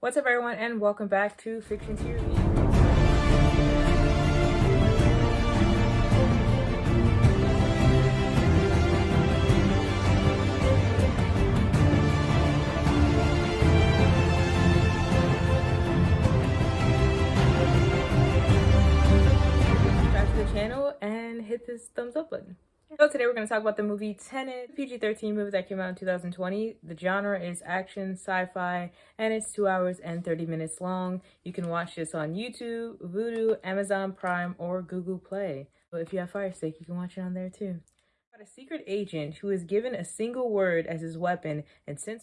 What's up, everyone, and welcome back to Fiction to Review. Subscribe to the channel and hit this thumbs up button. So today we're going to talk about the movie Tenet, PG-13 movie that came out in 2020. The genre is action, sci-fi, and it's 2 hours and 30 minutes long. You can watch this on YouTube, Vudu, Amazon Prime, or Google Play. But if you have Fire Stick, you can watch it on there too. About a secret agent who is given a single word as his weapon and sent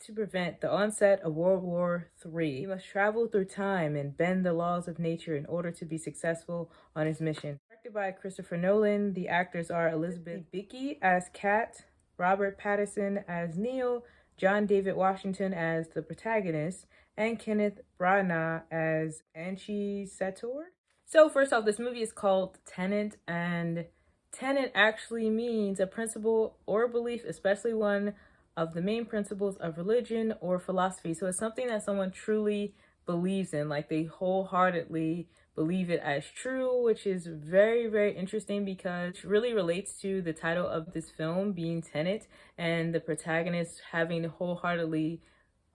to prevent the onset of World War III. He must travel through time and bend the laws of nature in order to be successful on his mission. Directed by Christopher Nolan, the actors are Elizabeth Debicki as Kat, Robert Pattinson as Neil, John David Washington as the protagonist, and Kenneth Branagh as Anchi Sator. So first off, this movie is called Tenet, and Tenet actually means a principle or belief, especially one of the main principles of religion or philosophy. So it's something that someone truly believes in, like they wholeheartedly believe it as true, which is very, very interesting because it really relates to the title of this film being Tenet and the protagonist having wholeheartedly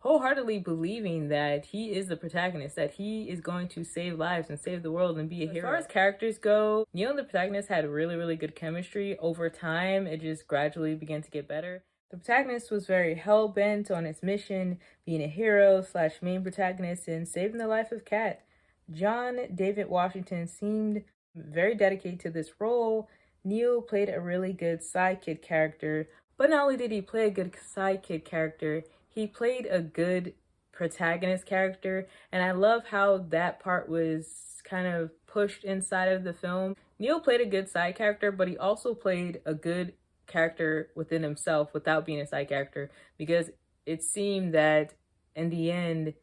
believing that he is the protagonist, that he is going to save lives and save the world and be a hero. As far as characters go, Neil and the protagonist had really, really good chemistry. Over time, it just gradually began to get better. The protagonist was very hell-bent on his mission, being a hero / main protagonist and saving the life of Kat. John David Washington seemed very dedicated to this role. Neil played a really good sidekick character, but not only did he play a good sidekick character, he played a good protagonist character, and I love how that part was kind of pushed inside of the film. Neil played a good side character, but he also played a good character within himself without being a side character, because it seemed that in the end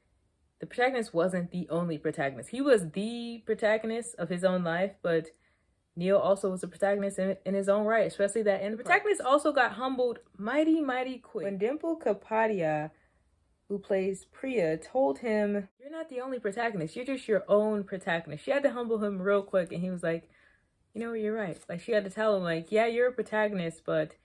the protagonist wasn't the only protagonist. He was the protagonist of his own life, but Neil also was a protagonist in his own right, especially that end. The protagonist also got humbled mighty quick when Dimple Kapadia, who plays Priya, told him, "You're not the only protagonist, you're just your own protagonist." She had to humble him real quick, and he was like, "You know what, you're right." Like, she had to tell him, like, yeah, you're a protagonist, but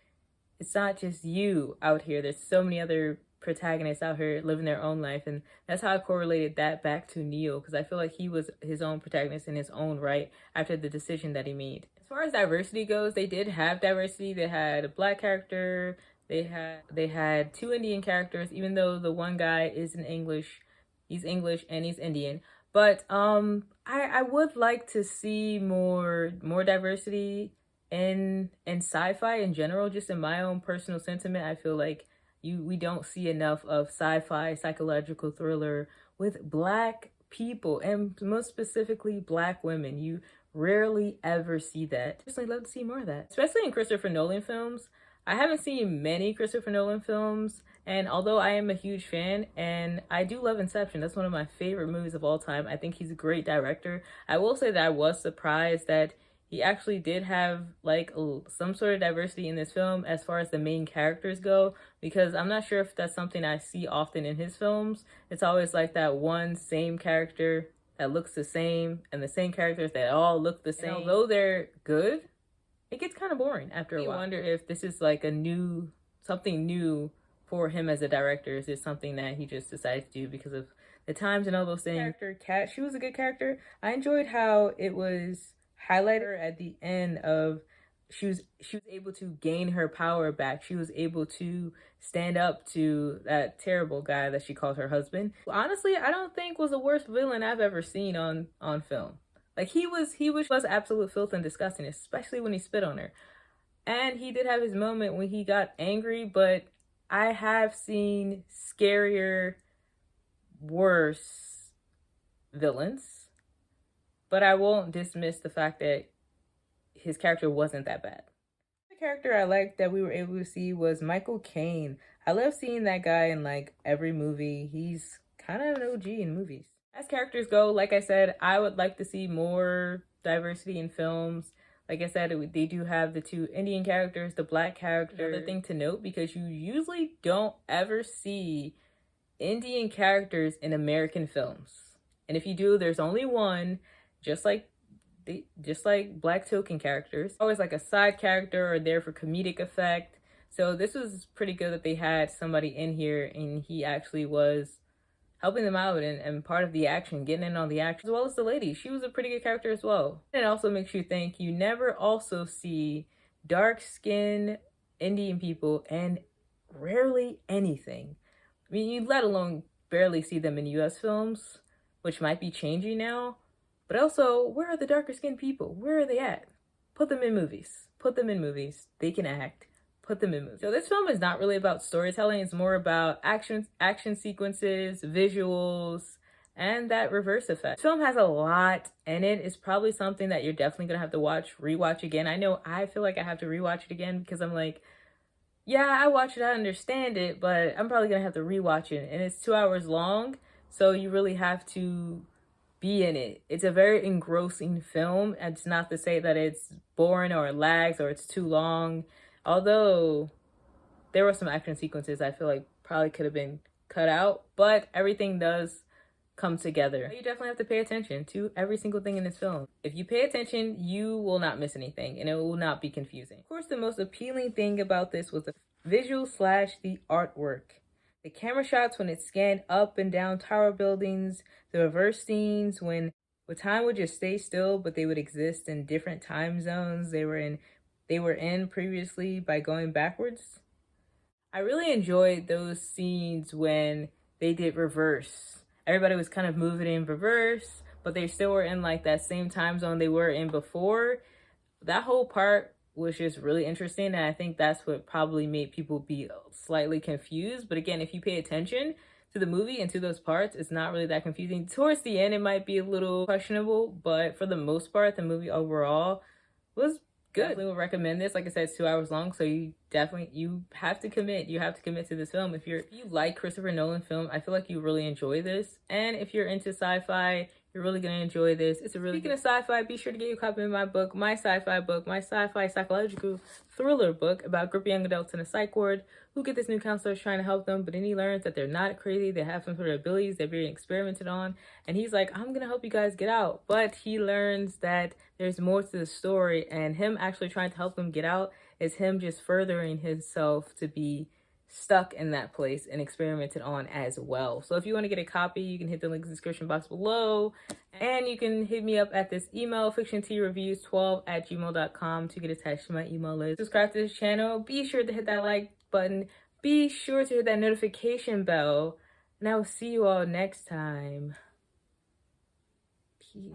it's not just you out here. There's so many other protagonists out here living their own life. And that's how I correlated that back to Neil, because I feel like he was his own protagonist in his own right after the decision that he made. As far as diversity goes, they did have diversity. They had a black character. They had 2 Indian characters, even though the one guy is in English. He's English and he's Indian. But I would like to see more diversity in sci-fi in general. Just in my own personal sentiment, I feel like we don't see enough of sci-fi psychological thriller with black people, and most specifically black women. You rarely ever see that. I'd love to see more of that, especially in Christopher Nolan films. I haven't seen many Christopher Nolan films, and although I am a huge fan, and I do love Inception, that's one of my favorite movies of all time. I think he's a great director. I will say that I was surprised that he actually did have like some sort of diversity in this film as far as the main characters go, because I'm not sure if that's something I see often in his films. It's always like that one same character that looks the same, and the same characters that all look the same. And although they're good, it gets kind of boring after a while. I wonder if this is like something new for him as a director. Is it something that he just decided to do because of the times and all those things? Character Kat, she was a good character. I enjoyed how it was highlighted at the end of she was able to gain her power back. She was able to stand up to that terrible guy that she called her husband. Honestly, I don't think was the worst villain I've ever seen on film. Like, he was absolute filth and disgusting, especially when he spit on her. And he did have his moment when he got angry, but I have seen scarier, worse villains. But I won't dismiss the fact that his character wasn't that bad. The character I liked that we were able to see was Michael Caine. I love seeing that guy in like every movie. He's kind of an OG in movies. As characters go, like I said, I would like to see more diversity in films. Like I said, they do have the 2 Indian characters, the black character. Another thing to note, because you usually don't ever see Indian characters in American films? And if you do, there's only one, just like black token characters. Always like a side character or there for comedic effect. So this was pretty good that they had somebody in here and he actually was helping them out and part of the action, getting in on the action, as well as the lady. She was a pretty good character as well. And it also makes you think you never also see dark-skinned Indian people and rarely anything. I mean, you let alone barely see them in US films, which might be changing now. But also, where are the darker skinned people? Where are they at? Put them in movies. Put them in movies. They can act. Put them in movies. So this film is not really about storytelling. It's more about action sequences, visuals, and that reverse effect. This film has a lot in it. It's probably something that you're definitely gonna have to rewatch again. I know I feel like I have to rewatch it again because I'm like, yeah, I watch it, I understand it, but I'm probably gonna have to rewatch it. And it's 2 hours long, so you really have to be in it. It's a very engrossing film. It's not to say that it's boring or it lags or it's too long. Although there were some action sequences I feel like probably could have been cut out, but everything does come together. You definitely have to pay attention to every single thing in this film. If you pay attention, you will not miss anything and it will not be confusing. Of course, the most appealing thing about this was the visual / the artwork. The camera shots when it scanned up and down tower buildings, the reverse scenes when time would just stay still, but they would exist in different time zones they were in previously by going backwards. I really enjoyed those scenes when they did reverse. Everybody was kind of moving in reverse, but they still were in like that same time zone they were in before. That whole part was just really interesting, and I think that's what probably made people be slightly confused. But again, if you pay attention to the movie and to those parts, it's not really that confusing. Towards the end, it might be a little questionable, but for the most part, the movie overall was good. I would recommend this. Like I said, it's 2 hours long, so you have to commit. You have to commit to this film. If you like Christopher Nolan film, I feel like you really enjoy this. And if you're into sci-fi, you're really gonna enjoy this. Speaking of sci-fi, be sure to get your copy of my book, my sci-fi psychological thriller book about a group of young adults in a psych ward who get this new counselor trying to help them, but then he learns that they're not crazy, they have some sort of abilities, they're being experimented on, and he's like, I'm gonna help you guys get out. But he learns that there's more to the story, and him actually trying to help them get out is him just furthering himself to be stuck in that place and experimented on as well. So if you want to get a copy, you can hit the link in the description box below, and you can hit me up at this email, fictiontreviews12@gmail.com, to get attached to my email list. Subscribe to this channel. Be sure to hit that like button. Be sure to hit that notification bell, and I will see you all next time. Peace.